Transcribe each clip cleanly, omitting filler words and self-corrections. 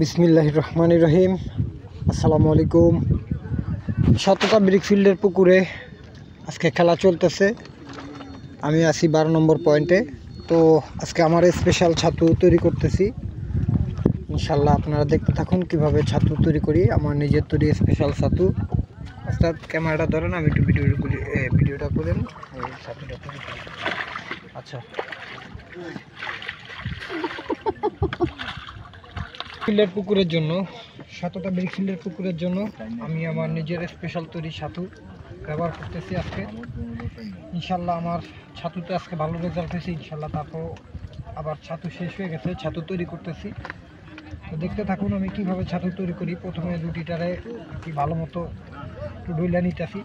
বিসমিল্লাহির রহমানির রহিম। আসসালামু আলাইকুম। শততা ব্রিকফিল্ডের পুকুরে আজকে খেলা চলতেছে। আমি আছি 12 নম্বর পয়েন্টে। তো আজকে আমার স্পেশাল ছাতু তৈরি করতেছি। ইনশাল্লাহ আপনারা দেখতে থাকুন কিভাবে ছাতু তৈরি করি। আমার নিজের তৈরি স্পেশাল ছাতু। অর্থাৎ ক্যামেরাটা ধরেন, আমি একটু ভিডিওটা করেন ছাতুটা তৈরি করি। আচ্ছা, ফিল্ডের পুকুরের জন্য, শততা ব্রিকফিল্ডের পুকুরের জন্য আমি আমার নিজের স্পেশাল তৈরি ছাতু ব্যবহার করতেছি আজকে। ইনশাল্লাহ আমার ছাতুতে আজকে ভালো রেজাল্ট হয়েছে ইনশাল্লাহ। তারপর আবার ছাতু শেষ হয়ে গেছে, ছাতু তৈরি করতেছি। তো দেখতে থাকুন আমি কিভাবে ছাতু তৈরি করি। প্রথমে রুটিটারে কি ভালো মতো একটু ডইলা নিতেছি।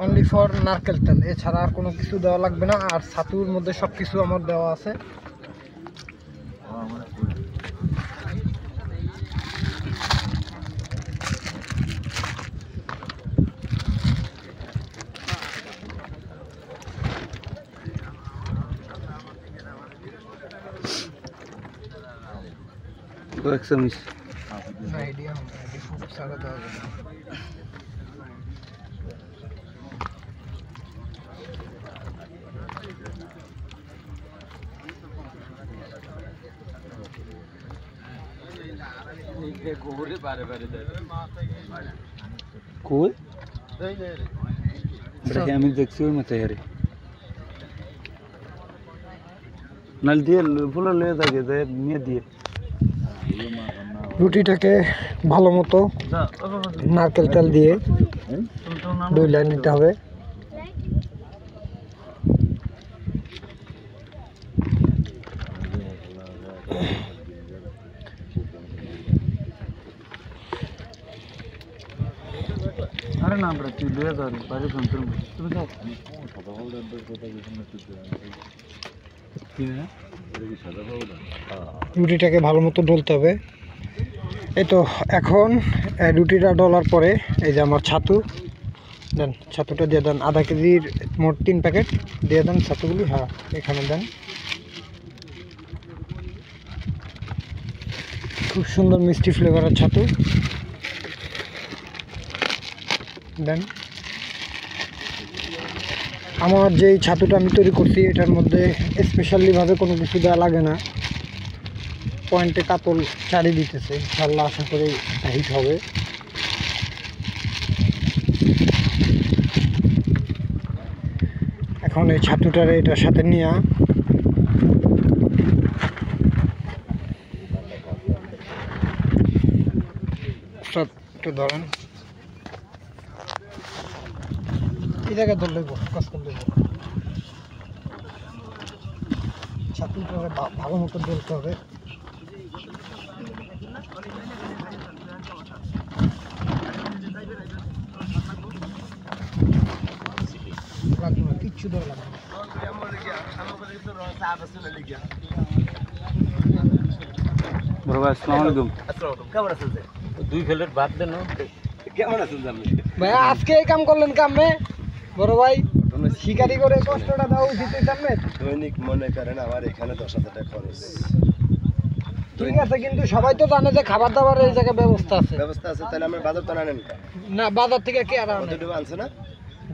অনলি ফর নারকেল তেল, এছাড়া আর কোনো কিছু দেওয়া লাগবে না। আর ছাতুর মধ্যে সব কিছু আমার দেওয়া আছে। আইডিয়া সারা দেওয়া যাবে। Cool. Berarti kami deksu matahari. Nal dia pulau le lagi deh niya dia. রুটিটাকে ভালো মতো নারকেল তেল দিয়ে ডইলা নিতে হবে। अरे ना berarti dia tadi pada santur. Terus apa? রুটিটাকে ভালো মতো ডলতে হবে। এই তো এখন রুটিটা ডলার পরে এই যে আমার ছাতু দেন, ছাতুটা দিয়ে দেন। আধা কেজির মোট 3 প্যাকেট দিয়ে দেন ছাতুগুলি। হ্যাঁ, এখানে দেন। খুব সুন্দর মিষ্টি ফ্লেভারের ছাতু দেন। আমার যেই ছাতুটা আমি তৈরি করছি এটার মধ্যে স্পেশালিভাবে কোনো কিছু দেওয়া লাগে না। পয়েন্টে কাতল চারি দিতেছে, ইনশাল্লাহ আশা করি হিট হবে। এখন এই ছাতুটারে এটার সাথে নিয়ে সব একটু ধরেন, এই জায়গায় ধরলে ফোকাস করলে ছাতুটারে ভালো মতো ডলতে হবে। কিচ্ছু দেওয়া লাগবে না। বড় ভাই আসসালামু আলাইকুম। কেমন আছেন? দুই প্লেট ভাত দেন। কেমন আছেন আপনি? ভাই আজকে এই কাম করলেন কামে বড় ভাই, শিকারি করে কষ্টটা দেওয়া উচিত সামনে। দৈনিক মনে করেন আমার এখানে 10,000 টাকা খরচ। ঠিক আছে, কিন্তু সবাই তো জানে যে খাবার দাবারের এই জায়গায় ব্যবস্থা আছে। ব্যবস্থা আছে, তাহলে আমার বাজার তো আনেন না, বাজার থেকে কে আর আনে? কতটুকু আনছে না?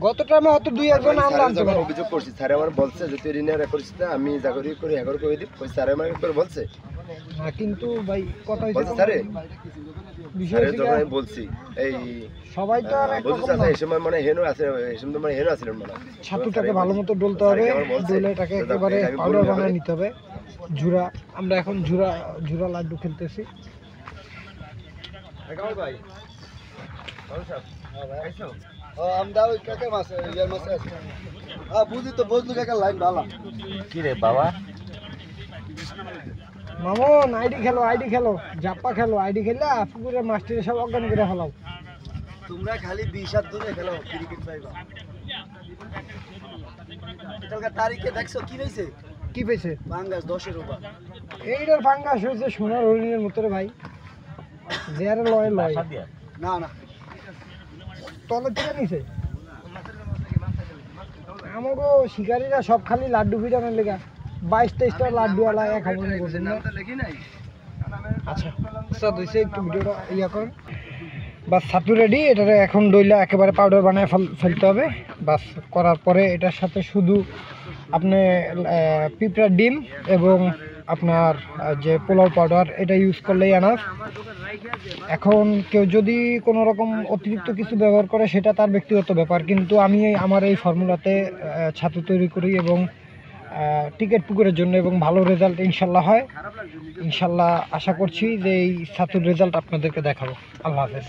গত টাইমে হয়তো 2-1 জন আমরা আনতে পারি। অভিযোগ করছি, স্যার আমার বলছে যে তুই ঋণের করিস না, আমি জাগরি করে এগারো করে দিব। ওই স্যার আমার করে বলছে না, কিন্তু ভাই কথা বলছে স্যারে বিষয় আরে যখন আমি বলছি এই সবাই তো আর বলছে একরকম না। এই সময় মানে হেনো আছে, এই সময় মানে হেনো আছিলেন মনে হয়। ছাতুটাকে ভালো মতো ডলতে হবে, ডলে এটাকে একেবারে পাউডার বানিয়ে নিতে হবে। ঝুরা, আমরা এখন ঝুরা লাড্ডু খেলতেছি। ভাই বুঝি তো বুঝলু কাকা লাইন ভালো কি রে বাবা? মামুন আইডি খেলো, জাপ্পা খেলো। আইডি খেললে পুকুরের মাস্টারে সব অজ্ঞান করে ফেলাও। তোমরা খালি 20 হাত দূরে খেলো, ক্রিকেট পাইবা। কালকে তারিখে দেখছো কি হইছে? কি পেয়েছে? পাঙ্গাস 10 এর উপর। এইটার ফাঙ্গাস হয়েছে সোনার হরিণের মতো রে ভাই, যে আরে লয় লয় না না তলে থেকে নিছে। আমাকে শিকারীরা সব খালি লাড্ডু পিটানোর লেগা 22-23টা লাড্ডু আলা এক হামনে করছেন না। আচ্ছা উস্তাদ হইছে, একটু ভিডিওটা ইয়া করেন। বাস ছাতু রেডি, এটারে এখন ডইলা একেবারে পাউডার বানায় ফেলতে হবে। বাস করার পরে এটার সাথে শুধু আপনি পিঁপড়ার ডিম এবং আপনার যে পোলাও পাউডার এটা ইউজ করলেই আনাফ। এখন কেউ যদি কোনো রকম অতিরিক্ত কিছু ব্যবহার করে সেটা তার ব্যক্তিগত ব্যাপার, কিন্তু আমি আমার এই ফর্মুলাতে ছাতু তৈরি করি এবং টিকিট পুকুরের জন্য, এবং ভালো রেজাল্ট ইনশাল্লাহ হয়। ইনশাল্লাহ আশা করছি যে এই ছাতুর রেজাল্ট আপনাদেরকে দেখাবো। আল্লাহ হাফেজ।